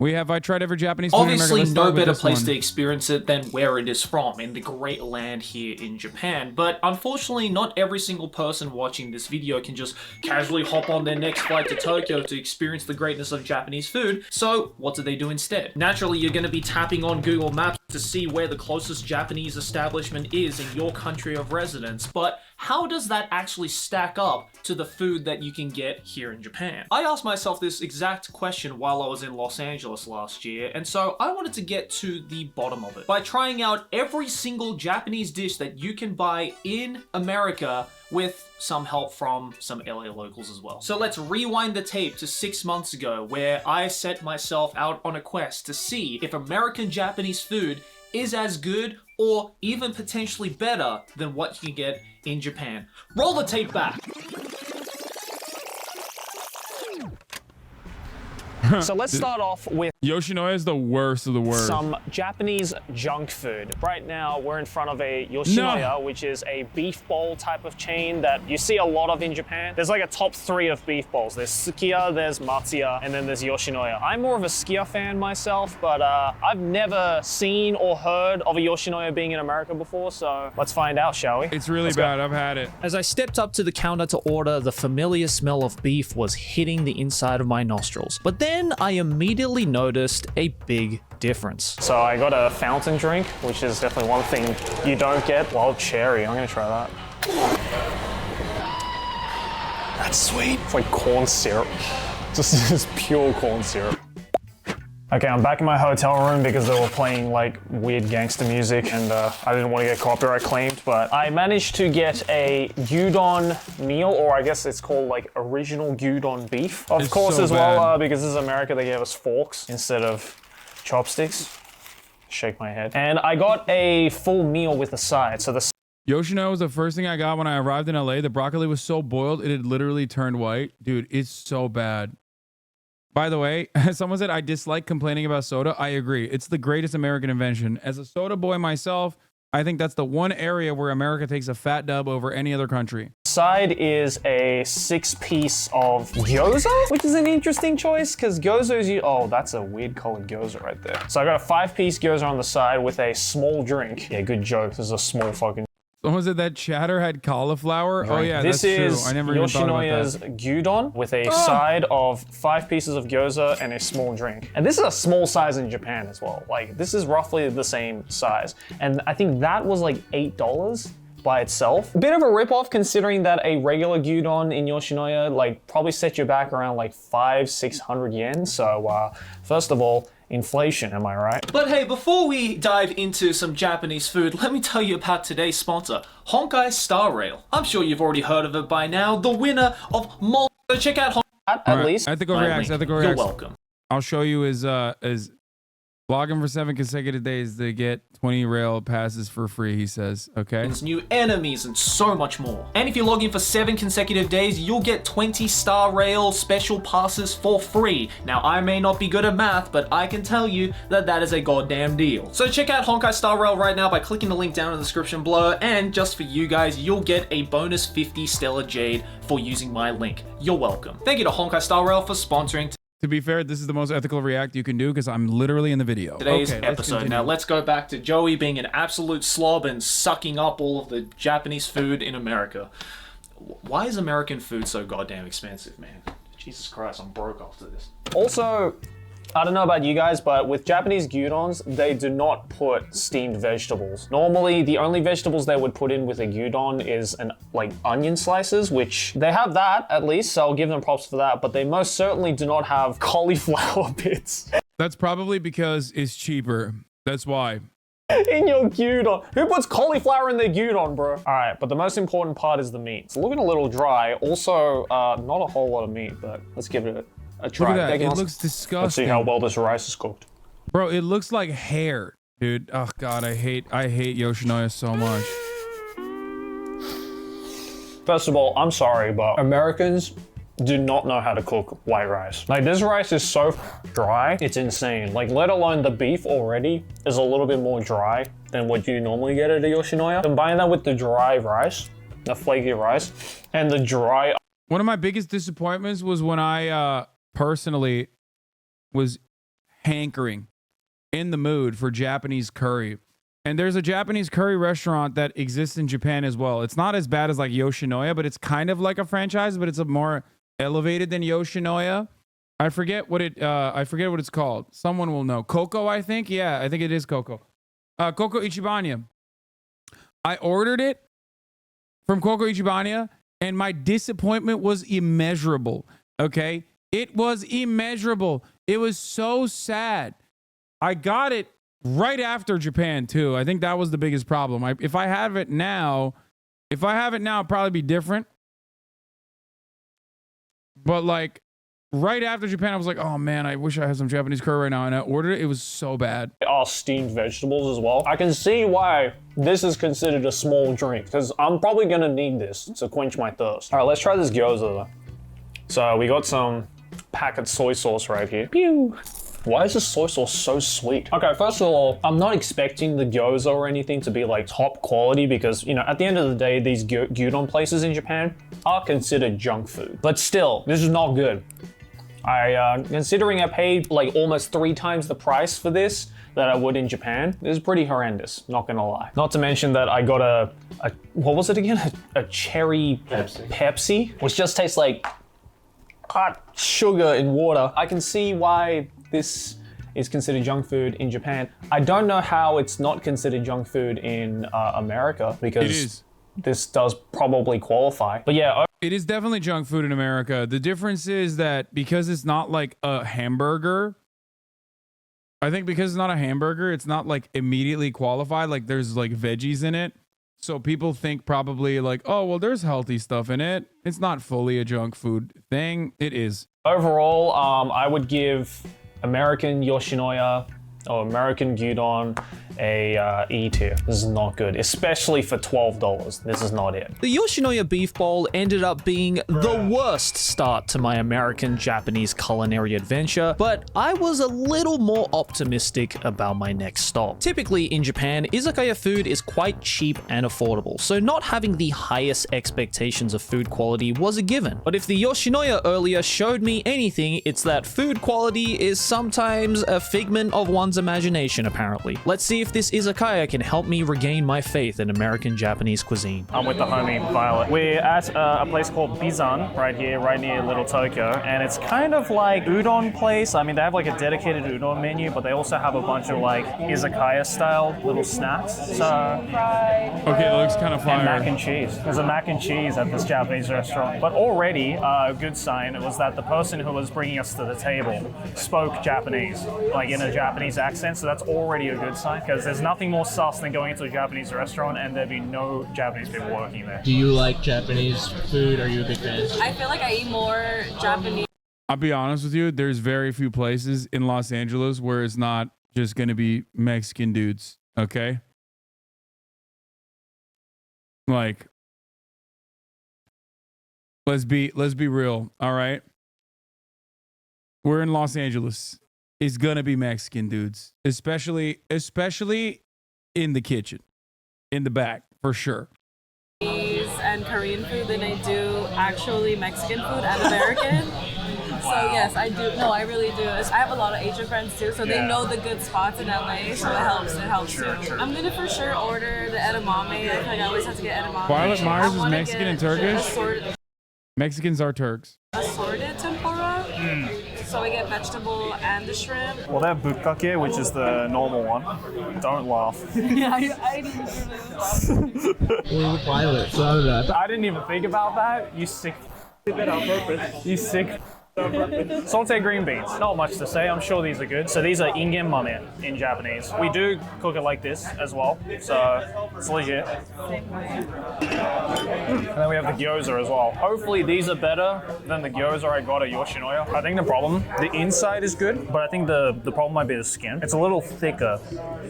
I tried every Japanese food in America. Obviously, Let's no start with better this place one. to experience it than where it is from, in the great land here in Japan. But unfortunately, not every single person watching this video can just casually hop on their next flight to Tokyo to experience the greatness of Japanese food. So what do they do instead? Naturally, you're going to be tapping on Google Maps to see where the closest Japanese establishment is in your country of residence. But how does that actually stack up to the food that you can get here in Japan? I asked myself this exact question while I was in Los Angeles last year, and so I wanted to get to the bottom of it by trying out every single Japanese dish that you can buy in America with some help from some LA locals as well. So let's rewind the tape to 6 months ago, where I set myself out on a quest to see if American Japanese food is as good or even potentially better than what you can get in Japan. Roll the tape back. So let's start off with Yoshinoya is the worst of the worst. some Japanese junk food. Right now, we're in front of a Yoshinoya, which is a beef bowl type of chain that you see a lot of in Japan. There's like a top 3 of beef bowls. There's Sukiya, there's Matsuya, and then there's Yoshinoya. I'm more of a Sukiya fan myself, but I've never seen or heard of a Yoshinoya being in America before, so let's find out, shall we? It's really bad. I've had it. As I stepped up to the counter to order, the familiar smell of beef was hitting the inside of my nostrils. But then I immediately noticed a big difference. So I got a fountain drink, which is definitely one thing you don't get. Wild cherry, I'm gonna try that. That's sweet. It's like corn syrup. Just pure corn syrup. Okay, I'm back in my hotel room because they were playing like weird gangster music and I didn't want to get copyright claimed, but I managed to get a gyudon meal, or I guess it's called like original gyudon beef. Of course, so as well, bad. because this is America, they gave us forks instead of chopsticks. Shake my head. And I got a full meal with a side. So the Yoshinoya was the first thing I got when I arrived in LA. The broccoli was so boiled, it had literally turned white. Dude, it's so bad. By the way, someone said I dislike complaining about soda. I agree. It's the greatest American invention. As a soda boy myself, I think that's the one area where America takes a fat dub over any other country. side is a 6-piece of gyoza, which is an interesting choice because gyoza is, oh, that's a weird colored gyoza right there. So I got a 5-piece gyoza on the side with a small drink. Yeah, good joke. This is a small fucking Someone said that chatter had cauliflower. Oh yeah, this that's is true. I never even thought about Yoshinoya's that. gyudon with a side of 5 pieces of gyoza and a small drink. And this is a small size in Japan as well. Like, this is roughly the same size. And I think that was like $8 by itself. A bit of a ripoff considering that a regular gyudon in Yoshinoya like probably set you back around like 500-600 yen. So first of all, inflation, am I right? But hey, before we dive into some Japanese food, let me tell you about today's sponsor, Honkai Star Rail. I'm sure you've already heard of it by now, the winner of So check out Honkai At least. Ethical reacts. Ethical You're reacts. welcome. I'll show you his logging for 7 consecutive days to get 20 rail passes for free, he says. Okay. New enemies and so much more. And if you log in for 7 consecutive days, you'll get 20 Star Rail special passes for free. Now, I may not be good at math, but I can tell you that that is a goddamn deal. So check out Honkai Star Rail right now by clicking the link down in the description below, and just for you guys, you'll get a bonus 50 Stellar Jade for using my link. You're welcome. Thank you to Honkai Star Rail for sponsoring To be fair, this is the most ethical react you can do because I'm literally in the video. today's Okay, let's episode. continue. Now let's go back to Joey being an absolute slob and sucking up all of the Japanese food in America. Why is American food so goddamn expensive, man? Jesus Christ, I'm broke after this. Also, I don't know about you guys, but with Japanese gyudons, they do not put steamed vegetables. Normally, the only vegetables they would put in with a gyudon is like onion slices, which they have that at least, so I'll give them props for that, but they most certainly do not have cauliflower bits That's probably because it's cheaper. That's why. in your gyudon. Who puts cauliflower in their gyudon, bro? All right, but the most important part is the meat. It's looking a little dry. Also, not a whole lot of meat, but let's give it a try. Look at that. Taking It on- looks disgusting. Let's see how well this rice is cooked. Bro, it looks like hair, dude. Oh god, I hate Yoshinoya so much. First of all, I'm sorry, but Americans do not know how to cook white rice. Like, this rice is so dry, it's insane. Like, let alone the beef already is a little bit more dry than what you normally get at a Yoshinoya. Combine that with the dry rice, the flaky rice, and the dry... One of my biggest disappointments was when I personally was hankering, in the mood for Japanese curry. And there's a Japanese curry restaurant that exists in Japan as well. It's not as bad as like Yoshinoya, but it's kind of like a franchise, but it's a more elevated than Yoshinoya. I forget what it's called. Someone will know. Coco, I think. Yeah, I think it is Coco. Coco Ichibanya. I ordered it from Coco Ichibanya, and my disappointment was immeasurable. Okay? It was immeasurable. It was so sad. I got it right after Japan, too. I think that was the biggest problem. If I have it now, it'd probably be different. But like, right after Japan, I was like, oh man, I wish I had some Japanese curry right now. And I ordered it. It was so bad. Are steamed vegetables as well. I can see why this is considered a small drink, because I'm probably gonna need this to quench my thirst. All right, let's try this gyoza though. So we got some packet soy sauce right here. Pew! Why is this soy sauce so sweet? Okay, first of all, I'm not expecting the gyoza or anything to be like top quality because, you know, at the end of the day, these gyudon places in Japan are considered junk food. But still, this is not good. Considering I paid like almost 3 times the price for this that I would in Japan, this is pretty horrendous, not gonna lie. Not to mention that I got a what was it again? A cherry Pepsi, which just tastes like hot sugar in water. I can see why this is considered junk food in Japan. I don't know how it's not considered junk food in America, because It is. this does probably qualify. But yeah, It is definitely junk food in America. The difference is that because it's not like a hamburger, I think because it's not a hamburger, it's not like immediately qualified. Like there's like veggies in it. So people think probably like, oh, well, there's healthy stuff in it. It's not fully a junk food thing. It is. overall, I would give American Yoshinoya or American Gyudon a E tier. This is not good, especially for $12. This is not it. The Yoshinoya Beef Bowl ended up being the worst start to my American-Japanese culinary adventure, but I was a little more optimistic about my next stop. Typically in Japan, izakaya food is quite cheap and affordable, so not having the highest expectations of food quality was a given. But if the Yoshinoya earlier showed me anything, it's that food quality is sometimes a figment of one's imagination, apparently. Let's see if this izakaya can help me regain my faith in American-Japanese cuisine. I'm with the homie Violet. We're at a place called Bizan right here, right near Little Tokyo, and it's kind of like udon place. I mean, they have like a dedicated udon menu, but they also have a bunch of like izakaya style little snacks. So, Okay, it looks kind of fire. and mac and cheese. There's a mac and cheese at this Japanese restaurant. But already a good sign was that the person who was bringing us to the table spoke Japanese, like in a Japanese accent. So that's already a good sign, because there's nothing more sus than going into a Japanese restaurant and there be no Japanese people working there. Do you like Japanese food? Are you a big fan? I feel like I eat more Japanese. I'll be honest with you, there's very few places in Los Angeles where it's not just going to be Mexican dudes, okay? Like, let's be real, all right? We're in Los Angeles. It's going to be Mexican dudes, especially in the kitchen, in the back, for sure. And Korean food than I do actually Mexican food and American. So yes, I do. No, I really do. I have a lot of Asian friends too, so they know the good spots in LA, so it helps. It helps too. I'm gonna for sure order the edamame. I feel like I always have to get edamame. Violet Myers I is wanna Mexican get and Turkish? Mexicans are Turks. assorted tempura. So I get vegetable and the shrimp. Well, they have bukkake, which is the normal one. Don't laugh. Yeah, I didn't Well, Violet, so I don't know. I didn't even think about that. You sick. Did that on purpose. You sick. Sauteed green beans. Not much to say. I'm sure these are good. So these are ingen mame in Japanese. We do cook it like this as well. So it's legit. And then we have the gyoza as well. Hopefully these are better than the gyoza I got at Yoshinoya. I think the inside is good, but I think the problem might be the skin. It's a little thicker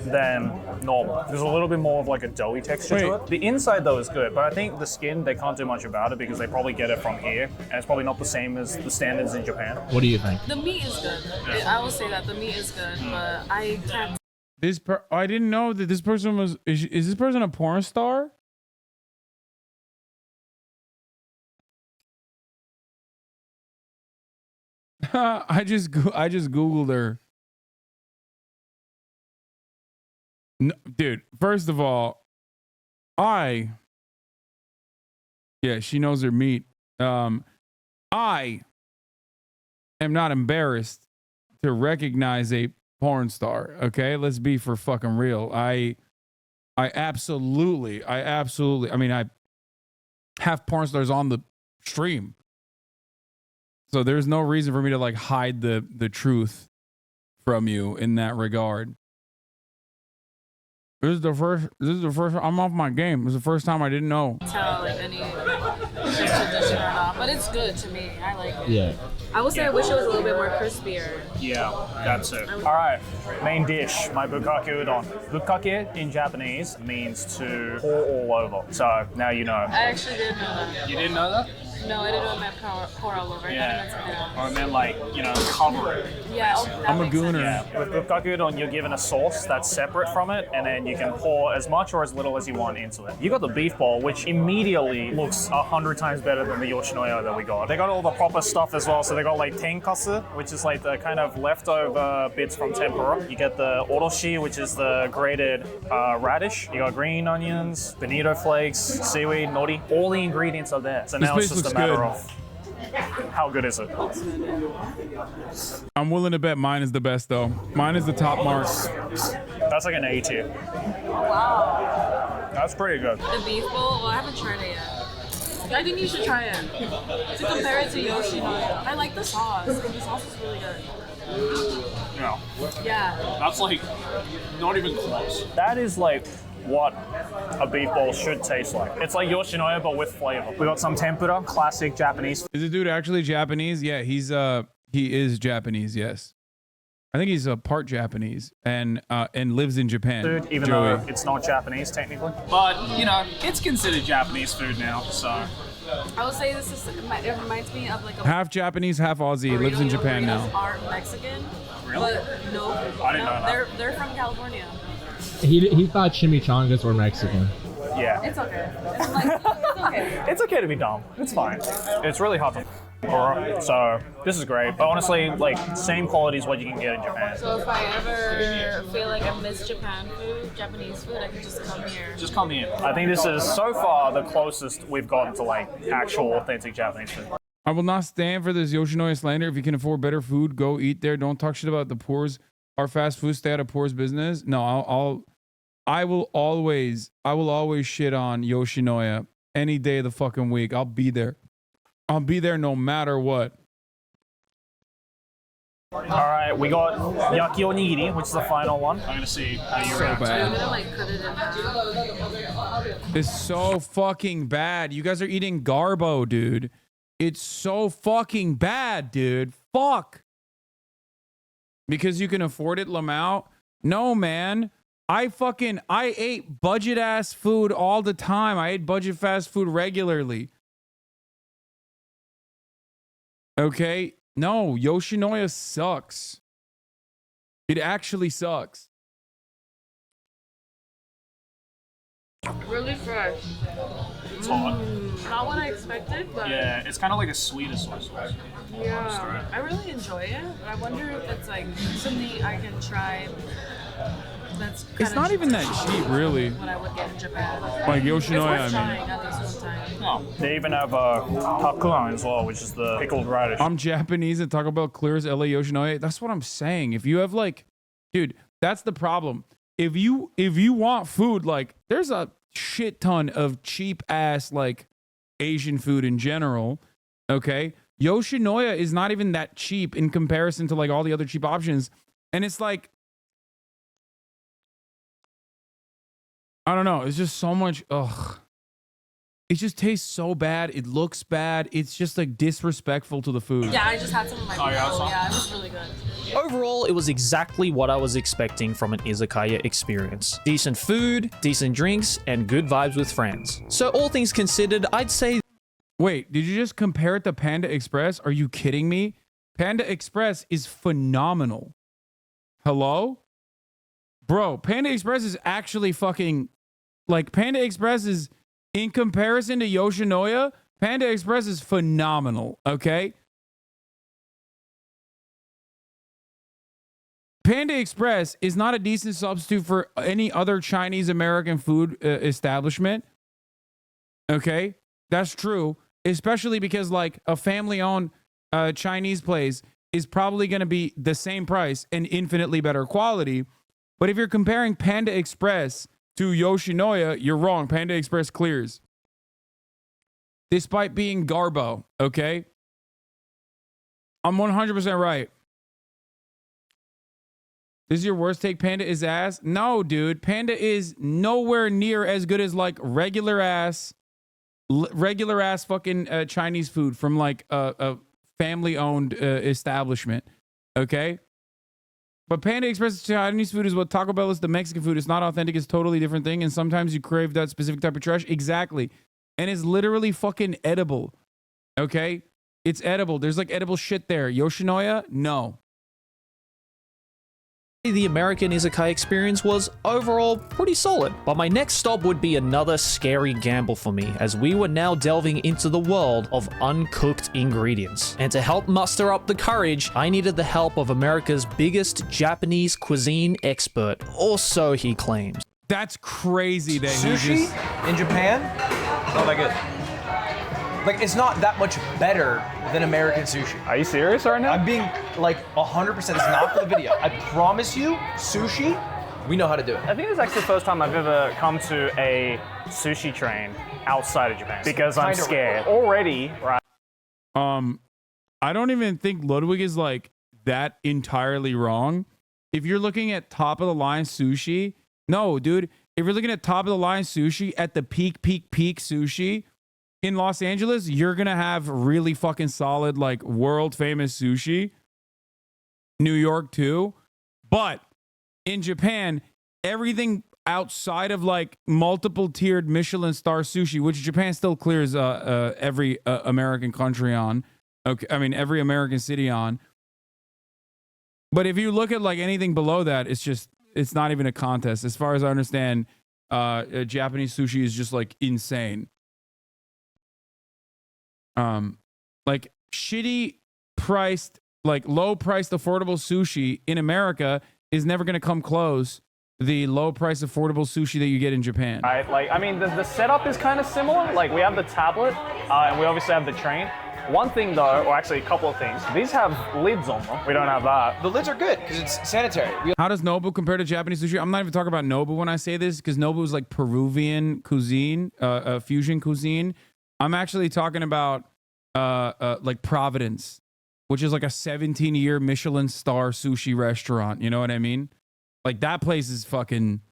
than normal. There's a little bit more of like a doughy texture to it. The inside though is good, but I think the skin, they can't do much about it because they probably get it from here, and it's probably not the same as the standards in Japan. What do you think? The meat is good. I will say that the meat is good, but I can't. I didn't know that this person was. Is this person a porn star? I just googled her. No, dude, first of all, yeah, she knows her meat. I am not embarrassed to recognize a porn star. Okay, let's be for fucking real. I absolutely. I mean, I have porn stars on the stream, so there's no reason for me to like hide the truth from you in that regard. This is the first. I'm off my game. This is the first time I didn't know. Tell like any if it's tradition or not, but it's good to me. I like it. Yeah. I would say I wish it was a little bit more crispier. Yeah, that's it. All right, main dish, my bukkake udon. Bukkake in Japanese means to pour all over. So now you know. I actually didn't know that. You didn't know that? No, I didn't know it meant pour all over. Yeah. Or it meant like, cover it. Yeah, I'm a gooner. Yeah, with bukkake udon, you're given a sauce that's separate from it, and then you can pour as much or as little as you want into it. You got the beef bowl, which immediately looks 100 times better than the Yoshinoya that we got. They got all the proper stuff as well, so they got like tenkasu, which is like the kind of leftover bits from tempura. You get the oroshi, which is the grated radish. You got green onions, bonito flakes, seaweed, nori. All the ingredients are there. So now it's just a matter of how good is it? I'm willing to bet mine is the best though. Mine is the top mark. That's like an A tier. Wow. That's pretty good. The beef bowl, well, I haven't tried it yet. I think you should try it. To compare it to Yoshinoya. I like the sauce. The sauce is really good. Yeah. Yeah. That's like not even close. That is like what a beef bowl should taste like. It's like Yoshinoya but with flavor. We got some tempura, classic Japanese. Is the dude actually Japanese? Yeah, he is Japanese. Yes, I think he's a part Japanese and lives in Japan. Food, even Joey. though it's not Japanese technically. But it's considered Japanese food now. So I would say it reminds me of like a Half Japanese, half Aussie. Lives in Japan now. Are Mexican. Really? But no. I didn't know that. They're from California. He thought chimichangas were Mexican. yeah. It's okay. It's okay. It's okay to be dumb. It's fine. It's really hard to. Alright, so this is great. But honestly, like same quality as what you can get in Japan. So if I ever feel like I miss Japanese food, I can just come here. Just come here. I think this is so far the closest we've gotten to like actual authentic Japanese food. I will not stand for this Yoshinoya slander. If you can afford better food, go eat there. Don't talk shit about the poor's. Our fast food stay out of poor's business. No, I will always shit on Yoshinoya any day of the fucking week. I'll be there. I'll be there no matter what. All right, we got yaki onigiri, which is the final one. I'm gonna see how you react. I'm Bad. gonna like cut it in half. It's so fucking bad. You guys are eating garbo, dude. It's so fucking bad, dude. Fuck. Because you can afford it, Lamau? No, man. I ate budget ass food all the time. I ate budget fast food regularly. Okay? No, Yoshinoya sucks. It actually sucks. Really fresh. It's hot. Not what I expected, but Yeah, it's kind of like a sweeter soy sauce. yeah, I really enjoy it. I wonder if it's like something I can try. That's It's not even that cheap, really. what I would get in Japan. Like It's Yoshinoya, worth I mean. trying at least one time. Oh, they even have takuan as well, which is the pickled radish. I'm Japanese and Taco Bell clears LA Yoshinoya. That's what I'm saying. If you have like, dude, that's the problem. If you want food, like there's a shit ton of cheap ass like Asian food in general. Okay. Yoshinoya is not even that cheap in comparison to like all the other cheap options. And it's like, I don't know. It's just so much. Ugh. It just tastes so bad. It looks bad. It's just like disrespectful to the food. Yeah, I just had some of my yeah, meal. some? Yeah, it was really good. Overall, it was exactly what I was expecting from an izakaya experience. Decent food, decent drinks, and good vibes with friends. So all things considered, I'd say Wait, did you just compare it to Panda Express? Are you kidding me? Panda Express is phenomenal. Hello? Bro, Panda Express is actually fucking... Like, Panda Express is... In comparison to Yoshinoya, Panda Express is phenomenal, okay? Panda Express is not a decent substitute for any other Chinese American food establishment. Okay, that's true, especially because like a family-owned Chinese place is probably going to be the same price and infinitely better quality. But if you're comparing Panda Express to Yoshinoya, you're wrong. Panda Express clears, despite being Garbo. Okay, I'm 100% right. This is your worst take. Panda is ass. No, dude. Panda is nowhere near as good as like regular ass fucking Chinese food from like a family owned establishment. Okay. But Panda Express Chinese food is what Taco Bell is the Mexican food. It's not authentic. It's a totally different thing. And sometimes you crave that specific type of trash. Exactly. And it's literally fucking edible. Okay. It's edible. There's like edible shit there. Yoshinoya? No. The American izakaya experience was overall pretty solid, but my next stop would be another scary gamble for me, as we were now delving into the world of uncooked ingredients. And to help muster up the courage, I needed the help of America's biggest Japanese cuisine expert, or so he claims. That's crazy that he Sushi just... in Japan, not that good. Like, it's not that much better than American sushi. Are you serious right now? I'm being like 100%. It's not for the video. I promise you, sushi, we know how to do it. I think it's actually the first time I've ever come to a sushi train outside of Japan because I'm scared already. Right. I don't even think Ludwig is like that entirely wrong. If you're looking at top of the line sushi, no, dude. If you're looking at top of the line sushi at the peak sushi in Los Angeles, you're gonna have really fucking solid, like world famous sushi. New York too. But in Japan, everything outside of like multiple tiered Michelin star sushi, which Japan still clears every American country on. Okay, I mean every American city on. But if you look at like anything below that, it's not even a contest. As far as I understand, Japanese sushi is just like insane. Like shitty priced, like low priced, affordable sushi in America is never going to come close the low price affordable sushi that you get in Japan. Right, like, I mean, the setup is kind of similar. Like, we have the tablet, and we obviously have the train. One thing though, or actually a couple of things, these have lids on them. We don't have that. The lids are good because it's sanitary. How does Nobu compare to Japanese sushi? I'm not even talking about Nobu when I say this, because Nobu is like Peruvian cuisine, fusion cuisine. I'm actually talking about like Providence, which is like a 17-year Michelin star sushi restaurant. You know what I mean? Like that place is fucking,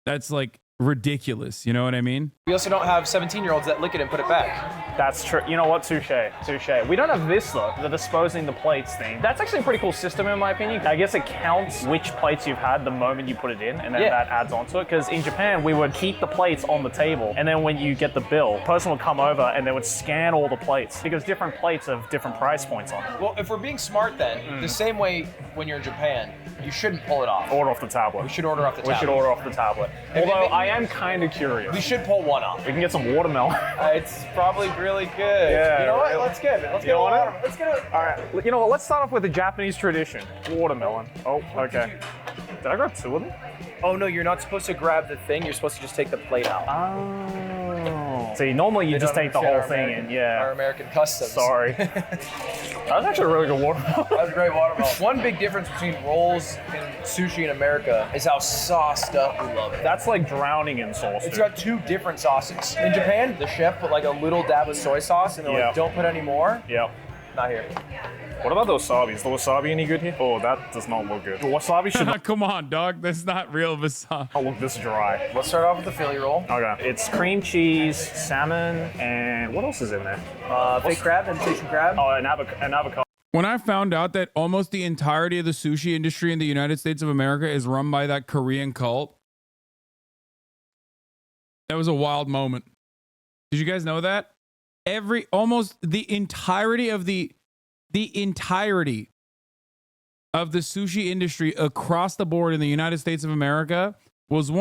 that's like ridiculous. You know what I mean? We also don't have 17-year-olds that lick it and put it back. That's true. You know what? Touche. We don't have this though, the disposing the plates thing. That's actually a pretty cool system in my opinion. I guess it counts which plates you've had the moment you put it in, and then that adds onto it. Because in Japan, we would keep the plates on the table, and then when you get the bill, the person would come over and they would scan all the plates, because different plates have different price points on it. Well, if we're being smart then, the same way when you're in Japan, you shouldn't pull it off. Order off the tablet. We should order off the tablet. We should order off the tablet. Although I am kind of curious. We should pull one off. We can get some watermelon. It's probably really good. Yeah. You know what? Let's get it. Let's get it. Let's get it. All right. You know what? Let's start off with the Japanese tradition. Watermelon. Oh, okay. Did I grab two of them? Oh no, you're not supposed to grab the thing. You're supposed to just take the plate out. Oh. See, normally you just take the whole thing in. Yeah. Our American customs. Sorry. That was actually a really good watermelon. That was a great watermelon. One big difference between rolls and sushi in America is how sauced up we love it. That's like drowning in sauce. It's got two different sauces. In Japan, the chef put like a little dab of soy sauce and they're like, don't put any more. Yep. Not here. What about the wasabi? Is the wasabi any good here? Oh, that does not look good. The wasabi should not Come on, dog. That's not real wasabi. look this dry. Let's start off with the Philly roll. Okay. It's cream cheese, salmon, and what else is in there? Fake crab, imitation crab. Oh, an avocado. When I found out that almost the entirety of the sushi industry in the United States of America is run by that Korean cult, that was a wild moment. Did you guys know that? Almost the entirety of the entirety of the sushi industry across the board in the United States of America was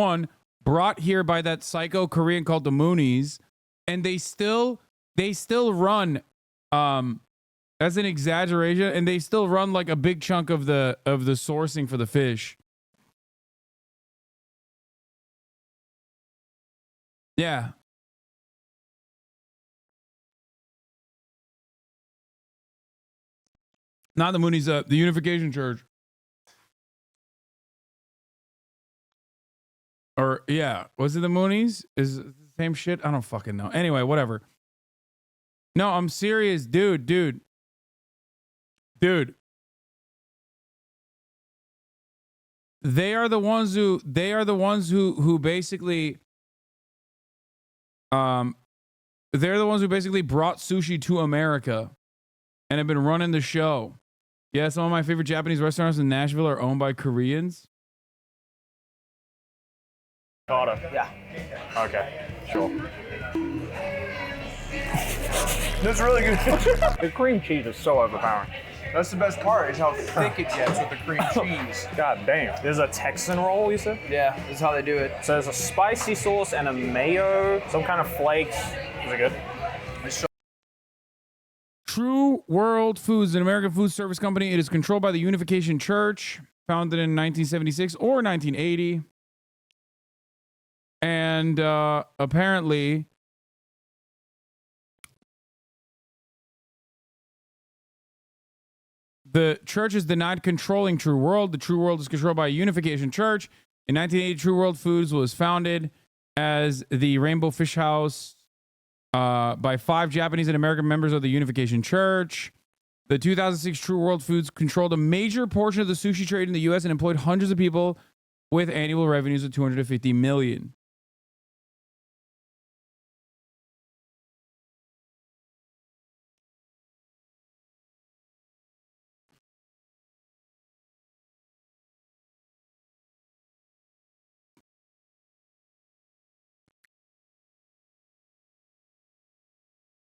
brought here by that psycho Korean called the Moonies, and they still run That's an exaggeration, and they still run like a big chunk of the sourcing for the fish. Yeah. Not the Moonies, the Unification Church. Or yeah, was it the Moonies? Is it the same shit? I don't fucking know. Anyway, whatever. No, I'm serious, dude. They are the ones who basically they're the ones who basically brought sushi to America and have been running the show. Yeah, some of my favorite Japanese restaurants in Nashville are owned by Koreans. Got it. Yeah. Okay, sure. That's really good. The cream cheese is so overpowering. That's the best part, is how thick it gets with the cream cheese. God damn. There's a Texan roll, you said? Yeah, this is how they do it. So there's a spicy sauce and a mayo, some kind of flakes. Is it good? True World Foods is an American food service company. It is controlled by the Unification Church, founded in 1976 or 1980. And apparently, the church is denied controlling True World. The True World is controlled by a Unification Church. In 1980, True World Foods was founded as the Rainbow Fish House by 5 Japanese and American members of the Unification Church. The 2006 True World Foods controlled a major portion of the sushi trade in the U.S. and employed hundreds of people with annual revenues of $250 million.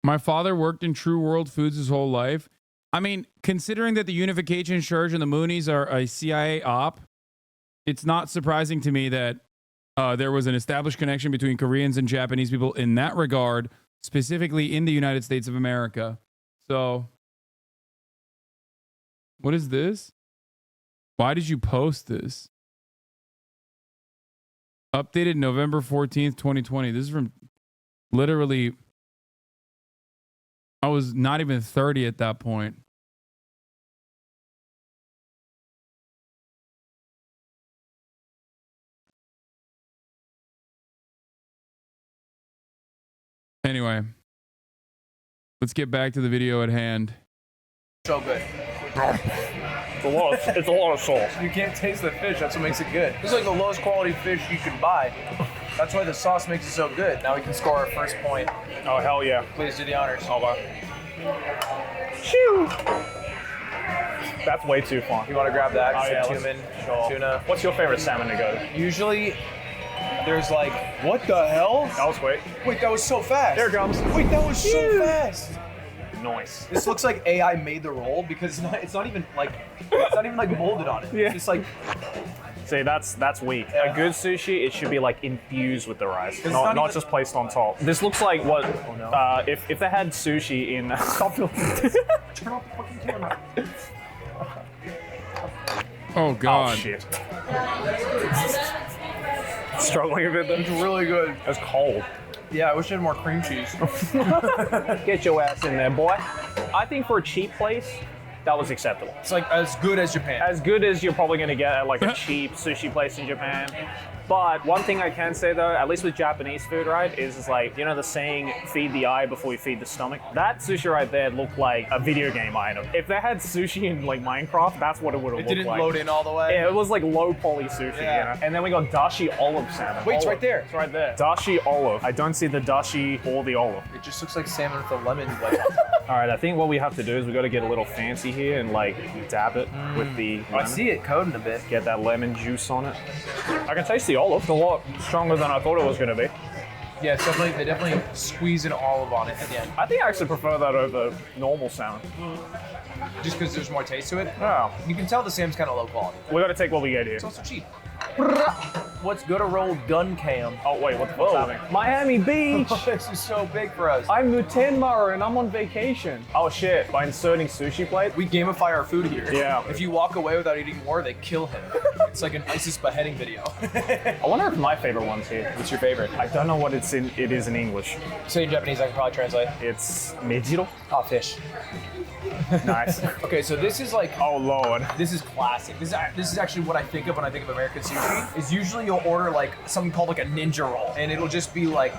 My father worked in True World Foods his whole life. I mean, considering that the Unification Church and the Moonies are a CIA op, it's not surprising to me that there was an established connection between Koreans and Japanese people in that regard, specifically in the United States of America. So, what is this? Why did you post this? Updated November 14th, 2020. This is from literally... I was not even 30 at that point. Anyway, let's get back to the video at hand. So good. It's a lot of sauce. You can't taste the fish, that's what makes it good. This is like the lowest quality fish you can buy. That's why the sauce makes it so good. Now we can score our first point. Oh, hell yeah. Please do the honors. Shoo! That's way too fun. You want to grab that? Oh, yeah, Some sure. tuna. What's your favorite salmon to go to? Usually, there's like, what the hell? That was quick. Wait, that was so fast. Here it comes. Wait, that was so fast. Nice. This looks like AI made the roll because it's not even like molded on it. Yeah. It's just like, See, that's weak. Yeah. A good sushi, it should be like infused with the rice, not not even- just placed on top. This looks like what if they had sushi in. turn off the fucking camera. Oh, God. Oh shit. Struggling a bit then. It's really good. It's cold. Yeah, I wish I had more cream cheese. Get your ass in there, boy. I think for a cheap place, that was acceptable. It's like as good as Japan. As good as you're probably going to get at like a cheap sushi place in Japan. But one thing I can say though, at least with Japanese food, right, is like, you know the saying, feed the eye before you feed the stomach? That sushi right there looked like a video game item. If they had sushi in like Minecraft, that's what it would have looked like. It didn't load in all the way. Yeah, it was like low poly sushi, Yeah. you know? And then we got dashi olive salmon. Wait, it's Olive. right there. It's right there. Dashi olive. I don't see the dashi or the olive. It just looks like salmon with a lemon. Like, All right, I think what we have to do is we got to get a little fancy here and like dab it with the I lemon. see it coding a bit. Get that lemon juice on it. I can taste the olive. It's a lot stronger than I thought it was going to be. Yeah, it's definitely, they definitely squeeze an olive on it at the end. I think I actually prefer that over normal salmon. Just because there's more taste to it. Yeah. You can tell the salmon's kind of low quality. We got to take what we get here. It's also cheap. Let's go to roll gun cam. Oh wait, what the fuck's happening? Miami Beach! This is so big for us. I'm Mutenmar and I'm on vacation. Oh shit, by inserting sushi plate? We gamify our food here. Yeah. If you walk away without eating more, they kill him. It's like an ISIS beheading video. I wonder if my favorite one's here. What's your favorite? I don't know what it is in English. Say in Japanese, I can probably translate. It's mejiro. Oh, fish. Nice. Okay, so this is like, Oh lord. this is classic. This is actually what I think of when I think of American sushi. Is usually you'll order like something called like a ninja roll, and it'll just be like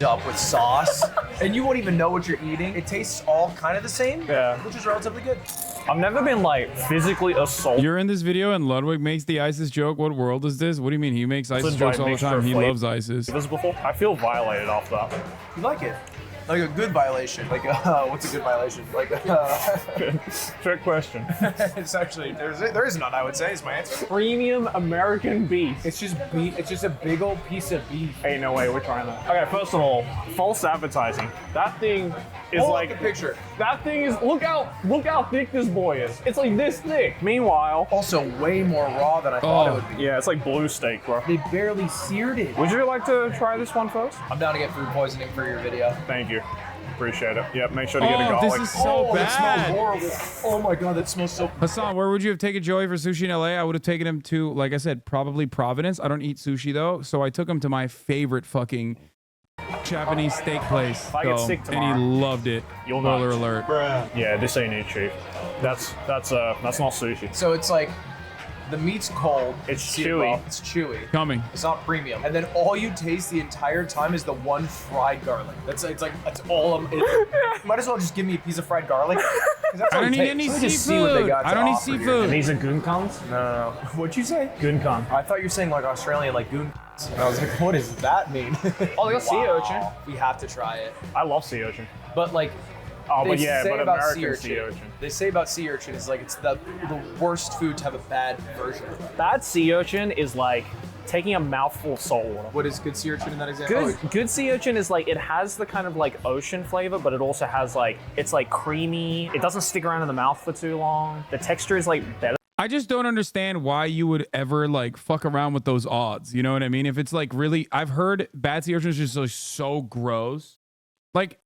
up with sauce, and you won't even know what you're eating. It tastes all kind of the same, Yeah. which is relatively good. I've never been like physically assaulted. You're in this video and Ludwig makes the ISIS joke. What world is this? What do you mean? He makes ISIS Listen, jokes by all the mixture time. of He flavor. loves ISIS. This before? I feel violated after that. You like it? Like a good violation. Like what's a good violation? Like Trick question. it's actually there is none. I would say is my answer. Premium American beef. It's just beef. It's just a big old piece of beef. Ain't no way we're trying that. Okay, first of all, false advertising. That thing is Hold like up the picture. That thing is look how thick this boy is. It's like this thick. Meanwhile, Also, way more raw than I thought it would be. yeah, it's like blue steak, bro. They barely seared it. Would you like to try this one first? I'm down to get food poisoning for your video. Thank you. Appreciate it. Yep, make sure to get a Oh, garlic. this is so That smells bad. horrible. Oh my god, that smells so. Hassan, where would you have taken Joey for sushi in LA? I would have taken him to, like I said, probably Providence. I don't eat sushi though, so I took him to my favorite fucking Japanese steak place. I get So- sick and tomorrow, he loved it. you'll Spoiler know. alert. Yeah, this ain't it, chief. That's not sushi. So it's like the meat's cold. It's See, chewy. well, it's chewy. Coming. It's not premium. And then all you taste the entire time is the one fried garlic. That's all. Might as well just give me a piece of fried garlic. 'Cause that's I all don't it need takes. any Let me just see what they seafood. got I to don't need offer here. seafood. And these are gunkans? No. What'd you say? Gunkan. I thought you were saying like Australian, like goon. And I was like, what does that mean? Oh, they got sea urchin. We have to try it. I love sea urchin. But like, Oh, they but yeah, say but about American sea urchin. They say about sea urchin is like it's the worst food to have a bad version of. Bad sea urchin is like taking a mouthful of salt water. What is good sea urchin in that example? Good sea urchin is like, it has the kind of like ocean flavor, but it also has like, it's like creamy. It doesn't stick around in the mouth for too long. The texture is like better. I just don't understand why you would ever like fuck around with those odds. You know what I mean? If it's like really, I've heard bad sea urchins just like so gross. Like,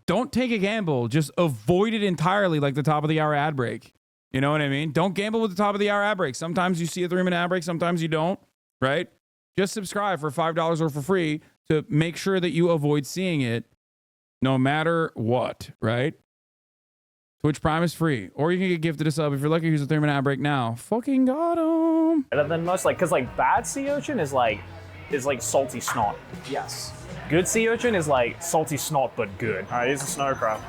don't take a gamble. Just avoid it entirely, like the top of the hour ad break. You know what I mean? Don't gamble with the top of the hour ad break. Sometimes you see a 3-minute ad break, sometimes you don't, right? Just subscribe for $5 or for free to make sure that you avoid seeing it no matter what, right? Twitch Prime is free, or you can get gifted a sub if you're lucky. Here's a 3-minute ad break now. Fucking got him. Better than most, like, cause like bad sea urchin is like salty snot. Yes. Good sea urchin is like salty snot, but good. All right, here's a snow crab.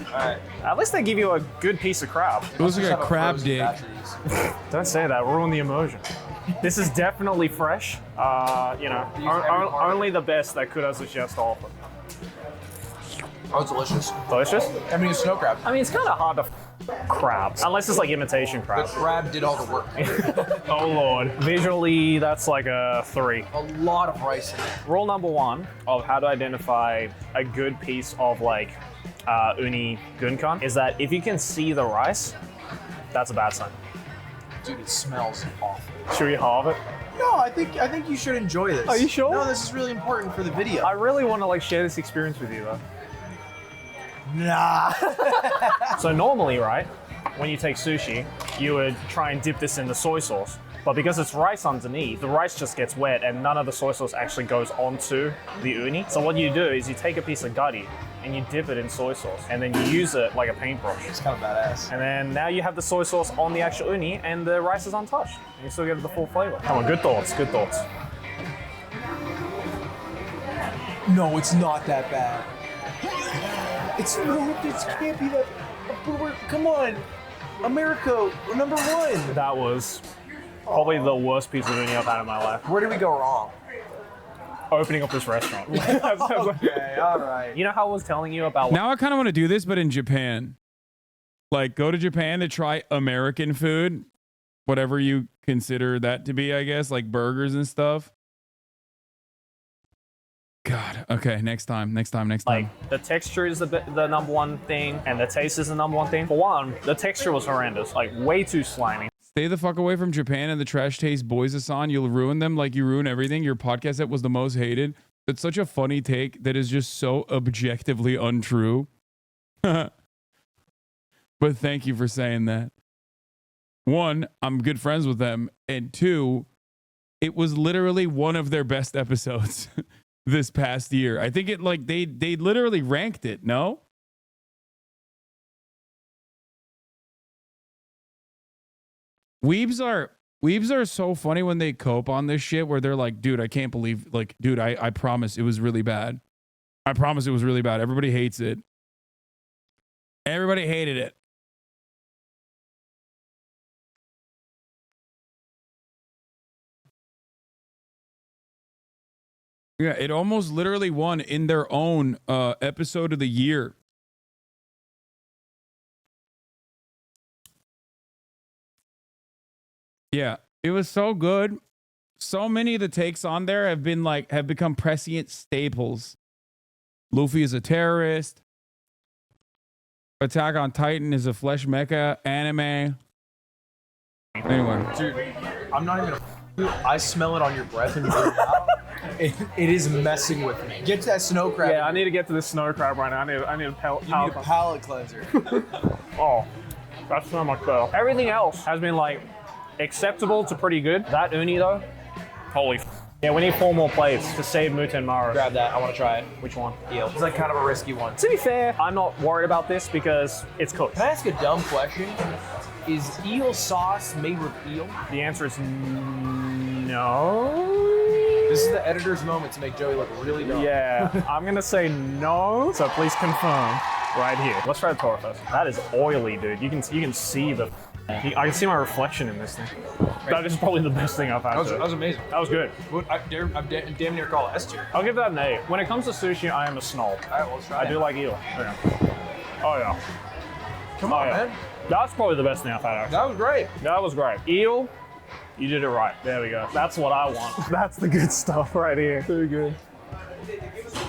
All right. At least they give you a good piece of crab. It looks like a crab frozen dick. batch of these. Don't say that, ruin the immersion. This is definitely fresh. You know, Use every part. only the best that Kudos has to offer. Oh, it's delicious. Delicious? I mean, it's snow crab. I mean, it's kind of hard to crabs, unless it's like imitation The crab. crab did all the work. Oh lord. Visually, that's like a 3. A lot of rice in it. Rule number 1 of how to identify a good piece of like uni gunkan is that if you can see the rice, that's a bad sign. Dude, it smells awful. Should we halve it? No, I think you should enjoy this. Are you sure? No, this is really important for the video. I really want to like share this experience with you though. Nah. So normally, right, when you take sushi, you would try and dip this in the soy sauce. But because it's rice underneath, the rice just gets wet and none of the soy sauce actually goes onto the uni. So what you do is you take a piece of gutty and you dip it in soy sauce and then you use it like a paintbrush. It's kind of badass. And then now you have the soy sauce on the actual uni and the rice is untouched. And you still get the full flavor. Come on, good thoughts, good thoughts. No, it's not that bad. It's no, it can't be that. Come on, America, number 1. That was probably the worst piece of uni I've had in my life. Where did we go wrong? Opening up this restaurant. Okay, all right. You know how I was telling you about Now I kind of want to do this, but in Japan. Like, go to Japan to try American food, whatever you consider that to be, I guess, like burgers and stuff. God. Okay, next time. like the texture is the number 1 thing and the taste is the number 1 thing. For one, the texture was horrendous, like way too slimy. Stay the fuck away from Japan and the trash taste boys, Hasan. You'll ruin them like you ruin everything. Your podcast that was the most hated. It's such a funny take that is just so objectively untrue. But thank you for saying that. One, I'm good friends with them. And two, it was literally one of their best episodes this past year. I think it like they literally ranked it, no? Weebs are so funny when they cope on this shit where they're like, dude, I can't believe, like, dude, I promise it was really bad. I promise it was really bad. Everybody hates it. Everybody hated it. Yeah, it almost literally won in their own episode of the year. Yeah, it was so good. So many of the takes on there have become prescient staples. Luffy is a terrorist. Attack on Titan is a flesh mecha anime. Anyway, Dude, I'm not even. I smell it on your breath and your mouth. It is messing with me. Get to that snow crab. Yeah, I need to get to this snow crab right now. I need a palate. You need a palate cleanser. Oh, that's so much better. Everything else has been like acceptable to pretty good. That uni though, holy. Yeah, we need 4 more plates to save Muten Maru. Grab that. I want to try it. Which one? Eel. It's like kind of a risky one. To be fair, I'm not worried about this because it's cooked. Can I ask a dumb question? Is eel sauce made with eel? The answer is no. This is the editor's moment to make Joey look really dumb. Yeah, I'm gonna say no. So please confirm right here. Let's try the Toro first. That is oily, dude. You can see the. I can see my reflection in this thing. That is probably the best thing I've had. That was amazing. That was good. I'm damn near call it S tier. I'll give that an A. When it comes to sushi, I am a snob. All right, well, let's try I it. do like eel. Yeah. Oh yeah. Come on, yeah. man. That's probably the best thing I've had. Actually. That was great. That was great. Eel, you did it right. There we go. That's what I want. That's the good stuff right here. Too good.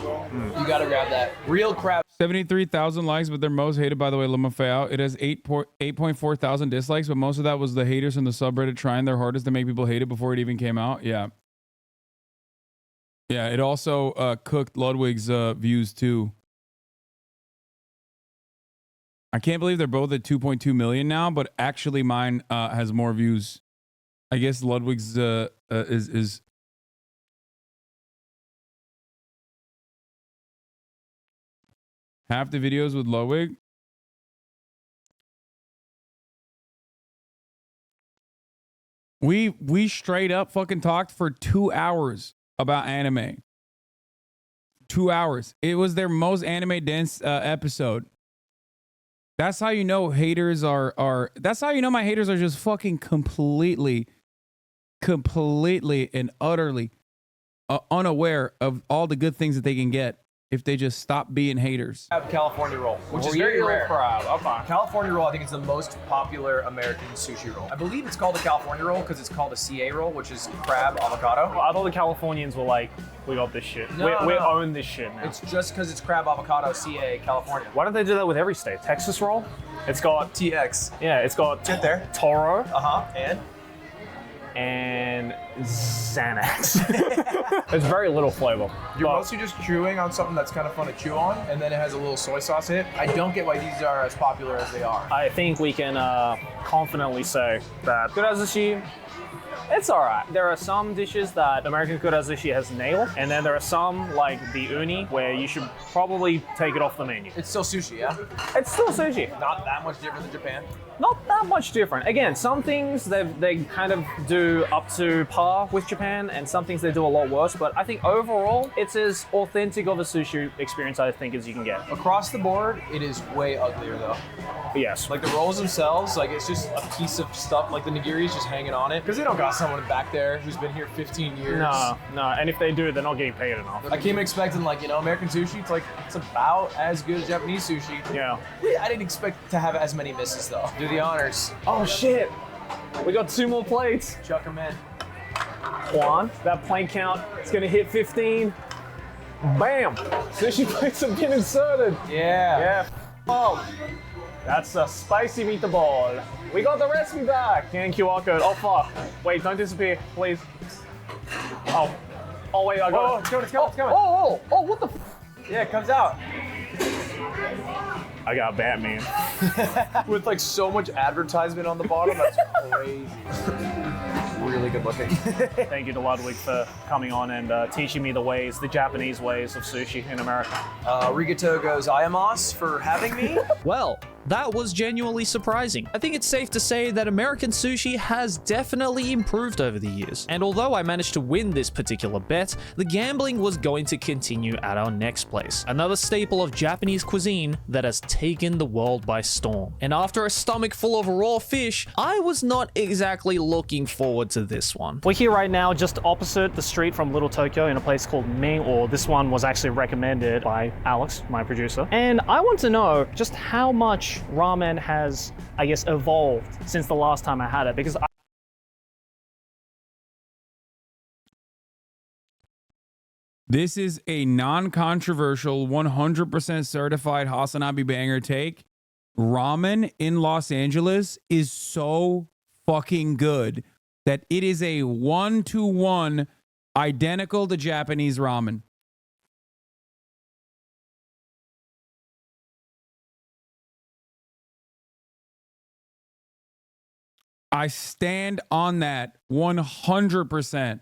You gotta grab that. Real crab. 73,000 likes, but they're most hated, by the way, Lumafeo. It has 8.4 thousand dislikes, but most of that was the haters from the subreddit trying their hardest to make people hate it before it even came out. Yeah. Yeah, it also cooked Ludwig's views too. I can't believe they're both at 2.2 million now, but actually mine has more views. I guess Ludwig's is half the videos with Ludwig. We straight up fucking talked for 2 hours about anime. 2 hours. It was their most anime dense episode. That's how you know haters are. That's how you know my haters are just fucking completely and utterly unaware of all the good things that they can get if they just stop being haters. California roll, which is very rare. Crab. Okay. California roll, I think, is the most popular American sushi roll. I believe it's called a California roll because it's called a CA roll, which is crab avocado. I thought the Californians were like, we got this shit. No, we no. own this shit now. It's just because it's crab avocado CA California. Why don't they do that with every state? Texas roll? It's got TX. Yeah, it's got Get there. Toro And Xanax. There's very little flavor. you're mostly just chewing on something that's kind of fun to chew on, and then it has a little soy sauce in it. I don't get why these are as popular as they are. I think we can confidently say that kurazushi, it's alright. There are some dishes that American kurazushi has nailed, and then there are some, like the uni, where you should probably take it off the menu. It's still sushi, yeah? It's still sushi. Not that much different than Japan. Not that much different. Again, some things they kind of do up to par with Japan, and some things they do a lot worse, but I think overall, it's as authentic of a sushi experience, I think, as you can get. Across the board, it is way uglier though. But yes. Like the rolls themselves, like it's just a piece of stuff, like the nigiri is just hanging on it. Because they don't got someone back there who's been here 15 years. No, and if they do, they're not getting paid enough. I came expecting like, American sushi, it's about as good as Japanese sushi. Yeah. I didn't expect to have as many misses though. Do the honors. Oh shit! We got 2 more plates. Chuck them in. Juan, that plate count is gonna hit 15. Bam! Sushi plates have been inserted. Yeah. Yeah. Oh. That's a spicy meatball. We got the recipe back. And QR code. Oh, fuck. Wait, don't disappear, please. Oh. Oh, wait, I got it. It's coming, it's coming, it's coming. Oh, what the Yeah, it comes out. I got Batman. With like so much advertisement on the bottom, that's crazy. Really good looking. Thank you to Ludwig for coming on and teaching me the Japanese ways of sushi in America. Arigato goes Ayamas for having me. Well, that was genuinely surprising. I think it's safe to say that American sushi has definitely improved over the years. And although I managed to win this particular bet, the gambling was going to continue at our next place. Another staple of Japanese cuisine that has taken the world by storm. And after a stomach full of raw fish, I was not exactly looking forward to this one. We're here right now just opposite the street from Little Tokyo in a place called Ming, or this one was actually recommended by Alex, my producer. And I want to know just how much ramen has, I guess, evolved since the last time I had it, because This is a non-controversial, 100% certified HasanAbi banger take. Ramen in Los Angeles is so fucking good that it is a 1-to-1 identical to Japanese ramen. I stand on that 100%.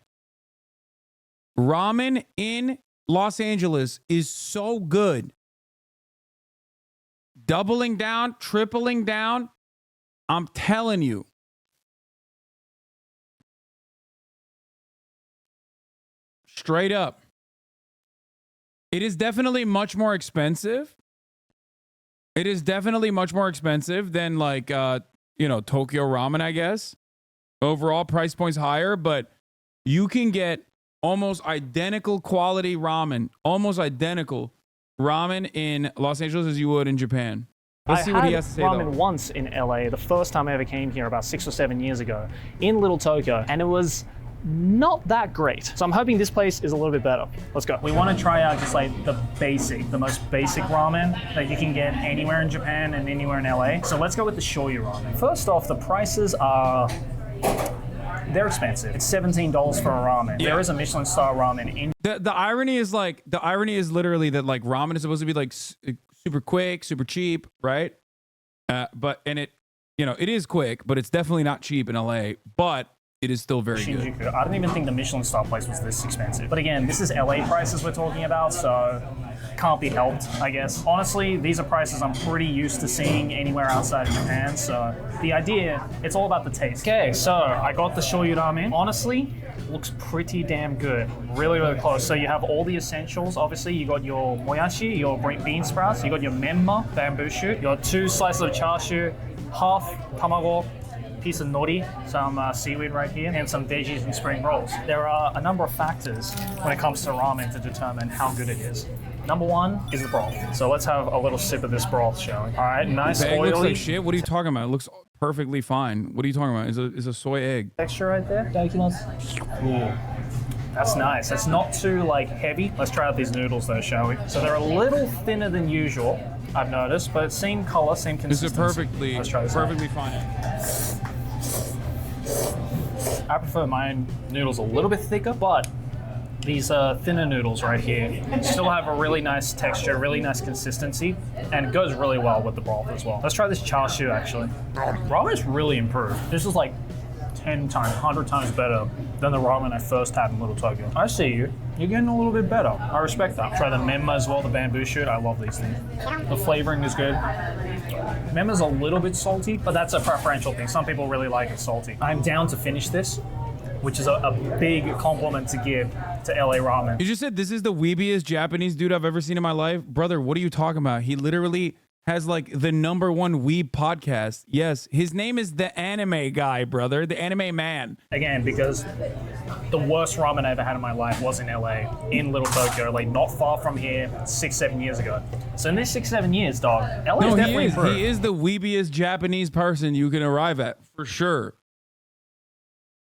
Ramen in Los Angeles is so good. Doubling down, tripling down. I'm telling you. Straight up. It is definitely much more expensive. It is definitely much more expensive than like Tokyo ramen, I guess. Overall price points higher, but you can get almost identical quality ramen, almost identical ramen in Los Angeles as you would in Japan. Let's see what he has to say, ramen though. once in LA, the first time I ever came here about 6 or 7 years ago, in Little Tokyo, and it was not that great. So I'm hoping this place is a little bit better. Let's go. We want to try out just like the most basic ramen that you can get anywhere in Japan and anywhere in LA. So let's go with the shoyu ramen. First off, the prices are... they're expensive. It's $17 for a ramen. Yeah. There is a Michelin star ramen in... The irony is literally that like ramen is supposed to be like super quick, super cheap, right? It is quick, but it's definitely not cheap in LA, but it is still very good. Shinjuku. I don't even think the Michelin star place was this expensive. But again, this is LA prices we're talking about, so can't be helped, I guess. Honestly, these are prices I'm pretty used to seeing anywhere outside of Japan, so the idea, it's all about the taste. Okay, so I got the shoyu ramen. Honestly, looks pretty damn good. Really, really close. So you have all the essentials. Obviously, you got your moyashi, your bean sprouts, you got your menma, bamboo shoot, you got 2 slices of chashu, half tamago, piece of nori, some seaweed right here, and some veggies and spring rolls. There are a number of factors when it comes to ramen to determine how good it is. Number one is the broth. So let's have a little sip of this broth, shall we? All right, nice The egg oily. looks like shit. What are you talking about? It looks perfectly fine. What are you talking about? Is a soy egg. Texture right there. Ooh. That's nice. It's not too like heavy. Let's try out these noodles though, shall we? So they're a little thinner than usual, I've noticed, but same color, same This consistency. is perfectly Let's try this out. fine. I prefer my noodles a little bit thicker, but these thinner noodles right here still have a really nice texture, really nice consistency, and it goes really well with the broth as well. Let's try this chashu actually. Ramen's really improved. This is like 10 times, 100 times better than the ramen I first had in Little Tokyo. I see you. You're getting a little bit better. I respect that. Try the menma as well, the bamboo shoot. I love these things. The flavoring is good. Menma's a little bit salty, but that's a preferential thing. Some people really like it salty. I'm down to finish this, which is a big compliment to give to LA ramen. You just said this is the weebiest Japanese dude I've ever seen in my life. Brother, what are you talking about? He literally has like the #1 weeb podcast. Yes, his name is the anime guy, brother. The anime man. Again, because the worst ramen I ever had in my life was in LA, in Little Tokyo, like not far from here, 6-7 years ago. So in these 6-7 years, dog, LA is No, definitely improved. he is the weebiest Japanese person you can arrive at, for sure.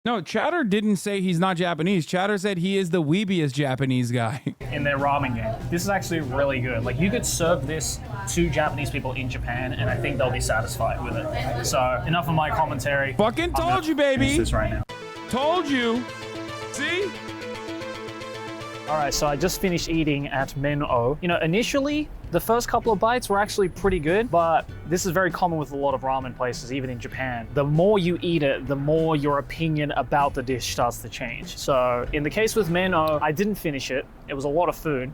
No, Chatter didn't say he's not Japanese. Chatter said he is the weebiest Japanese guy. In their ramen game. This is actually really good. Like, you could serve this to Japanese people in Japan, and I think they'll be satisfied with it. So, enough of my commentary. Fucking I'm told you, gonna baby. finish this right now. Told you. See? All right, so I just finished eating at Men-O. You know, initially, the first couple of bites were actually pretty good, but this is very common with a lot of ramen places, even in Japan. The more you eat it, the more your opinion about the dish starts to change. So in the case with Men-O, I didn't finish it. It was a lot of food.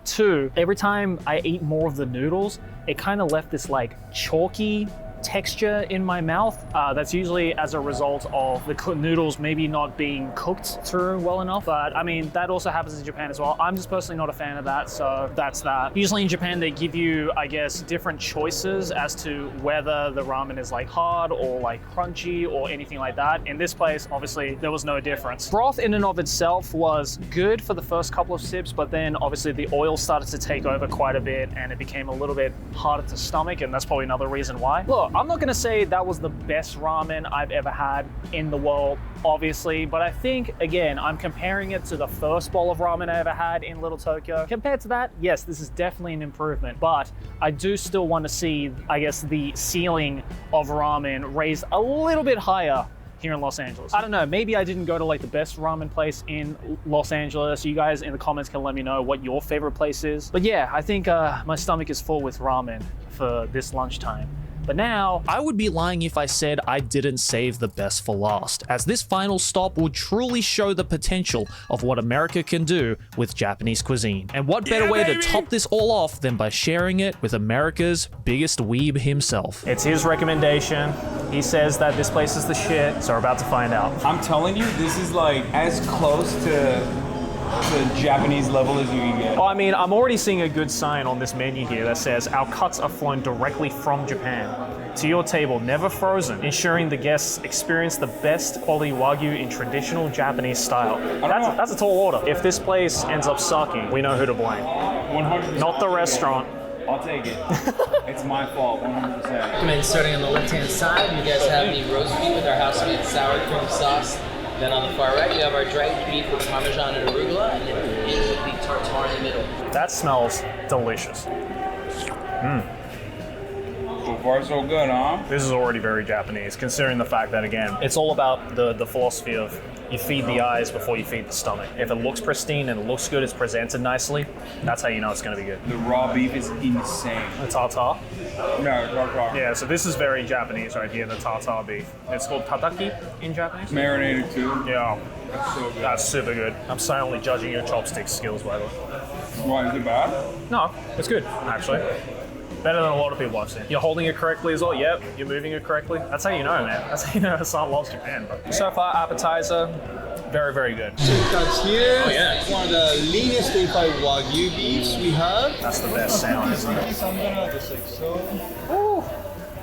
2, every time I ate more of the noodles, it kind of left this like chalky texture in my mouth. That's usually as a result of the noodles maybe not being cooked through well enough. But I mean, that also happens in Japan as well. I'm just personally not a fan of that, so that's that. Usually in Japan, they give you, I guess, different choices as to whether the ramen is like hard or like crunchy or anything like that. In this place, obviously, there was no difference. Broth in and of itself was good for the first couple of sips, but then obviously the oil started to take over quite a bit and it became a little bit harder to stomach, and that's probably another reason why. Look, I'm not gonna say that was the best ramen I've ever had in the world, obviously, but I think, again, I'm comparing it to the first bowl of ramen I ever had in Little Tokyo. Compared to that, yes, this is definitely an improvement, but I do still want to see, I guess, the ceiling of ramen raised a little bit higher here in Los Angeles. I don't know, maybe I didn't go to like the best ramen place in Los Angeles. You guys in the comments can let me know what your favorite place is. But yeah, I think my stomach is full with ramen for this lunchtime. But now, I would be lying if I said I didn't save the best for last, as this final stop will truly show the potential of what America can do with Japanese cuisine. And what better way to top this all off than by sharing it with America's biggest weeb himself. it's his recommendation. He says that this place is the shit, so we're about to find out. I'm telling you, this is like as close to Japanese level as you can get. Oh, I mean, I'm already seeing a good sign on this menu here that says our cuts are flown directly from Japan to your table, never frozen, ensuring the guests experience the best quality Wagyu in traditional Japanese style. That's a tall order. If this place ends up sucking, we know who to blame. 100%. Not the restaurant. I'll take it. It's my fault, 100%. Recommend starting on the left-hand side. You guys have the roast beef with our house made sour cream sauce. Then on the far right, you have our dried beef with Parmesan and arugula, and then in with the tartare in the middle. That smells delicious. So far, so good, huh? This is already very Japanese, considering the fact that, again, it's all about the philosophy of you feed the eyes before you feed the stomach. If it looks pristine and it looks good, it's presented nicely, that's how you know it's going to be good. The raw beef is insane. The tartare? No, tartar. Yeah, so this is very Japanese right here, the tartare beef. It's called tataki in Japanese? Marinated too. Yeah, That's so good. that's super good. I'm silently judging your chopstick skills, by the way. Why, is it bad? No, it's good, actually. Better than a lot of people I've seen. You're holding it correctly as well. Yep, you're moving it correctly. That's how you know, man. That's how you know Hasan loves Japan, bro. So far, appetizer, very, very good. Cuts here. Oh, yeah. One of the leanest A5 Wagyu beefs we have. That's the best sound, isn't it? Just like so. Ooh,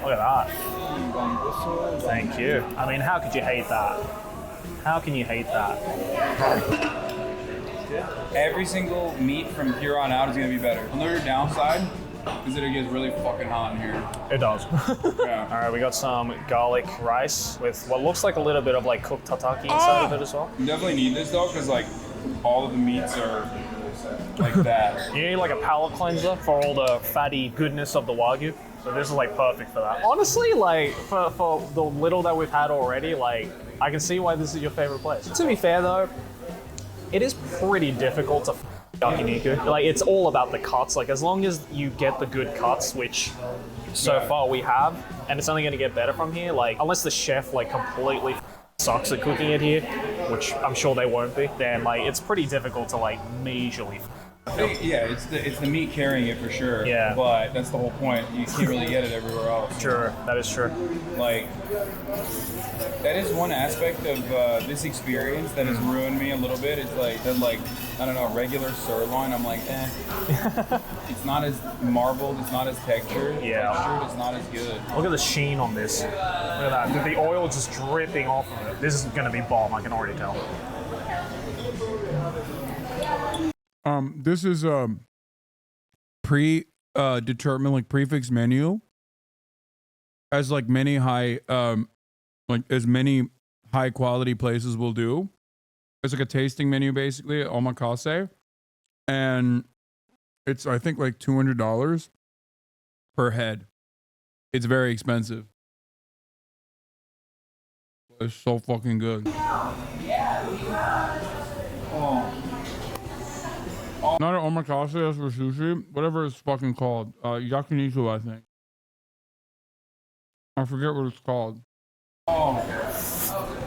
look at that. Thank you. I mean, how could you hate that? How can you hate that? Every single meat from here on out is gonna be better. Another downside is that it gets really fucking hot in here. It does. Yeah. All right, we got some garlic rice with what looks like a little bit of like cooked tataki inside of it as well. You definitely need this though, because like all of the meats are like that. You need like a palate cleanser for all the fatty goodness of the Wagyu. So this is like perfect for that. Honestly, like for the little that we've had already, like I can see why this is your favorite place. To be fair though, it is pretty difficult to yakiniku. Like it's all about the cuts. Like as long as you get the good cuts, which so far we have, and it's only going to get better from here. Like unless the chef like completely sucks at cooking it here, which I'm sure they won't be, then like it's pretty difficult to like majorly. Yeah, it's the meat carrying it for sure. Yeah. But that's the whole point. You can't really get it everywhere else. Sure, that is true. Like, that is one aspect of this experience that has ruined me a little bit. It's like that, like I don't know, regular sirloin. I'm like, it's not as marbled. It's not as textured. Yeah. It's not as good. Look at the sheen on this. Look at that. The oil just dripping off of it. This is gonna be bomb. I can already tell. This is determined like prefix menu as like many high like as many high quality places will do. It's like a tasting menu basically, omakase, and it's I think like $200 per head. It's very expensive. It's so fucking good. Not an omakase, that's for sushi. Whatever it's fucking called. Yakiniku, I think. I forget what it's called.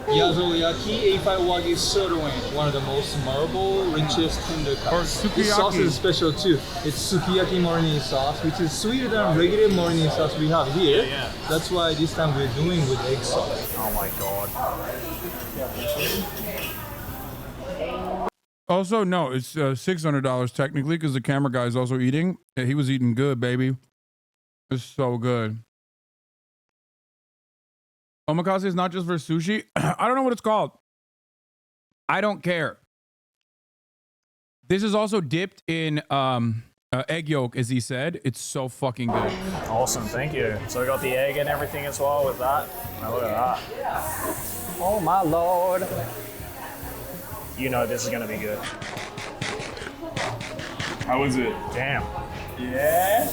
Yazuyaki, 85 Wagyu sirloin, one of the most memorable, richest tender cuts. This sauce is special too. It's sukiyaki marinade sauce, which is sweeter than regular marinade sauce we have here. That's why this time we're doing with egg sauce. Oh my god. Also, no, it's $600 technically because the camera guy is also eating. Yeah, he was eating good, baby. It's so good. Omakase is not just for sushi. I don't know what it's called. I don't care. This is also dipped in egg yolk, as he said. It's so fucking good. Awesome, thank you. So we got the egg and everything as well with that. Now look at that. Oh my lord. You know this is gonna be good. How was it? Damn. Yeah?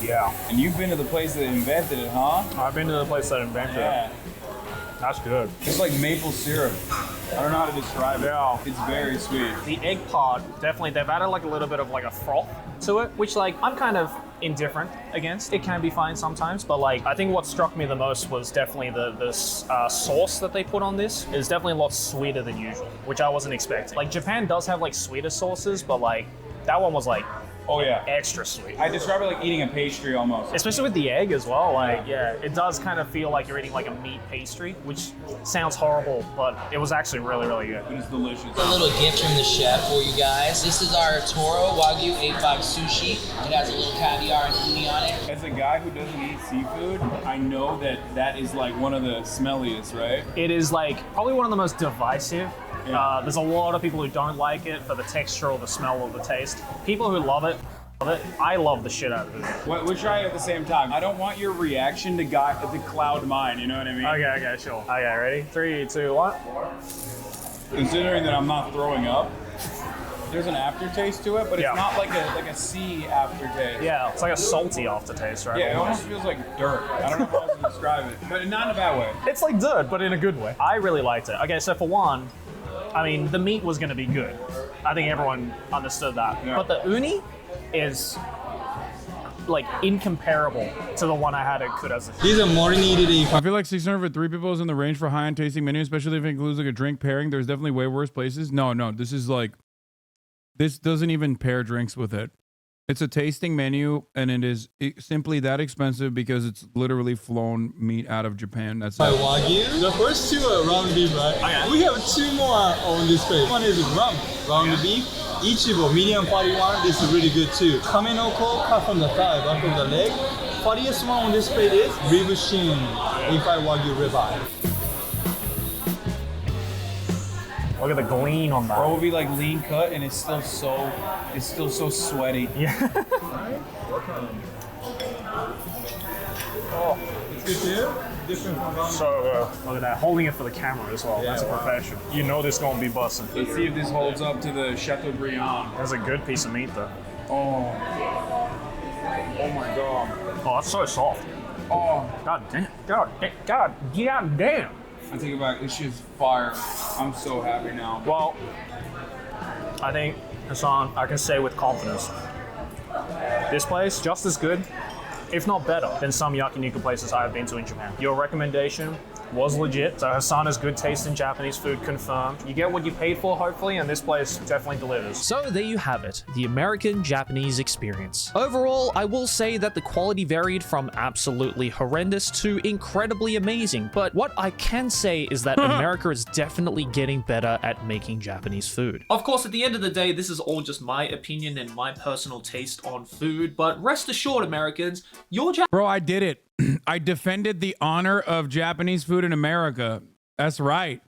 Yeah. And you've been to the place that invented it, huh? I've been to the place that invented it. That's good. It's like maple syrup. I don't know how to describe it. Yeah. It's very sweet. The egg part, definitely, they've added like a little bit of like a froth to it, which like I'm kind of indifferent against. It can be fine sometimes, but like I think what struck me the most was definitely the sauce that they put on this is definitely a lot sweeter than usual, which I wasn't expecting. Like Japan does have like sweeter sauces, but like that one was like, oh yeah, extra sweet. I describe it like eating a pastry almost. Especially with the egg as well. Like, yeah, it does kind of feel like you're eating like a meat pastry, which sounds horrible, but it was actually really, really good. It is delicious. A little gift from the chef for you guys. This is our Toro Wagyu 85 sushi. It has a little caviar and uni on it. As a guy who doesn't eat seafood, I know that that is like one of the smelliest, right? It is like probably one of the most divisive. Yeah. There's a lot of people who don't like it for the texture or the smell or the taste. People who love it. I love the shit out of it. We'll try it at the same time. I don't want your reaction to cloud mine, you know what I mean? Okay, sure. Okay, ready? 3, 2, 1. Considering that I'm not throwing up, there's an aftertaste to it, but it's not like a sea aftertaste. Yeah, it's like a salty aftertaste, right? Yeah, it almost feels like dirt. I don't know how else to describe it, but not in a bad way. It's like dirt, but in a good way. I really liked it. Okay, so for one, I mean, the meat was going to be good. I think everyone understood that. Yeah. But the uni is like incomparable to the one I had at Kurazu. These are marinated. I feel like 600 for 3 people is in the range for high-end tasting menu, especially if it includes like a drink pairing. There's definitely way worse places. No, this is like, this doesn't even pair drinks with it. It's a tasting menu, and it is simply that expensive because it's literally flown meat out of Japan. That's By it. Wagyu. The first two are round beef, right? Okay. We have 2 more on this page. One is round beef. Ichibo, medium fatty one. This is really good too. Kamenoko, cut from the thigh, back of the leg. Fattiest one on this plate is rib shin, 85 Wagyu ribeye. Look at the gleam on that. Or it would be like lean cut, and it's still so sweaty. Yeah. It's good too. Different from round So look at that, holding it for the camera as well. That's a professional. You know this gonna be busting. Let's see if this holds up to the Chateaubriand. That's a good piece of meat though. Oh my god. Oh, that's so soft. Oh, God damn. God damn. I take it back. This shit's fire. I'm so happy now. Well, I think, Hasan, I can say with confidence, this place just as good, if not better, than some yakiniku places I've been to in Japan. Your recommendation was legit. So Hasana's good taste in Japanese food confirmed. You get what you paid for, hopefully, and this place definitely delivers. So there you have it, the American Japanese experience. Overall, I will say that the quality varied from absolutely horrendous to incredibly amazing, but what I can say is that America is definitely getting better at making Japanese food. Of course, at the end of the day, this is all just my opinion and my personal taste on food, but rest assured, Americans, your Bro, I did it. I defended the honor of Japanese food in America. That's right.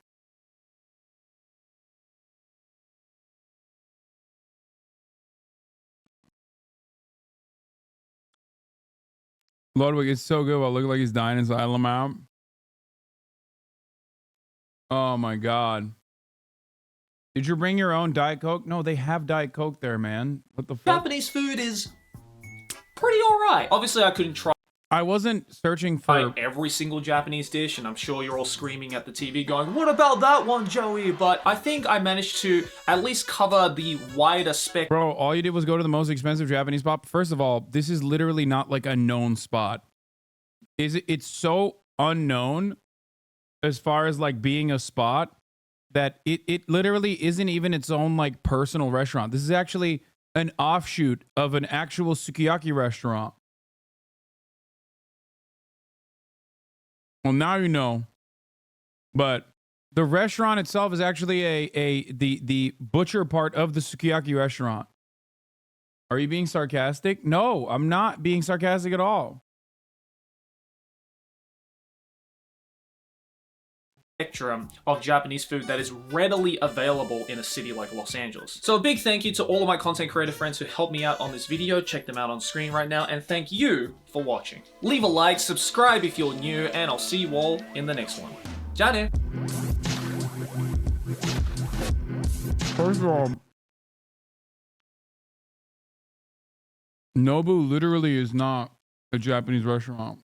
Ludwig is so good. I'll look like he's dying inside of him out. Oh my God. Did you bring your own Diet Coke? No, they have Diet Coke there, man. What the fuck? Japanese food is pretty alright. Obviously, I couldn't try I wasn't searching for... every single Japanese dish, and I'm sure you're all screaming at the TV going, what about that one, Joey? But I think I managed to at least cover the wider spectrum. Bro, all you did was go to the most expensive Japanese spot. First of all, this is literally not like a known spot. It's so unknown as far as like being a spot that it literally isn't even its own like personal restaurant. This is actually an offshoot of an actual sukiyaki restaurant. Well, now you know. But the restaurant itself is actually the butcher part of the sukiyaki restaurant. Are you being sarcastic? No, I'm not being sarcastic at all. Spectrum of Japanese food that is readily available in a city like Los Angeles. So a big thank you to all of my content creator friends who helped me out on this video. Check them out on screen right now, and thank you for watching. Leave a like, subscribe if you're new, and I'll see you all in the next one. Ja ne! First of all, Nobu literally is not a Japanese restaurant.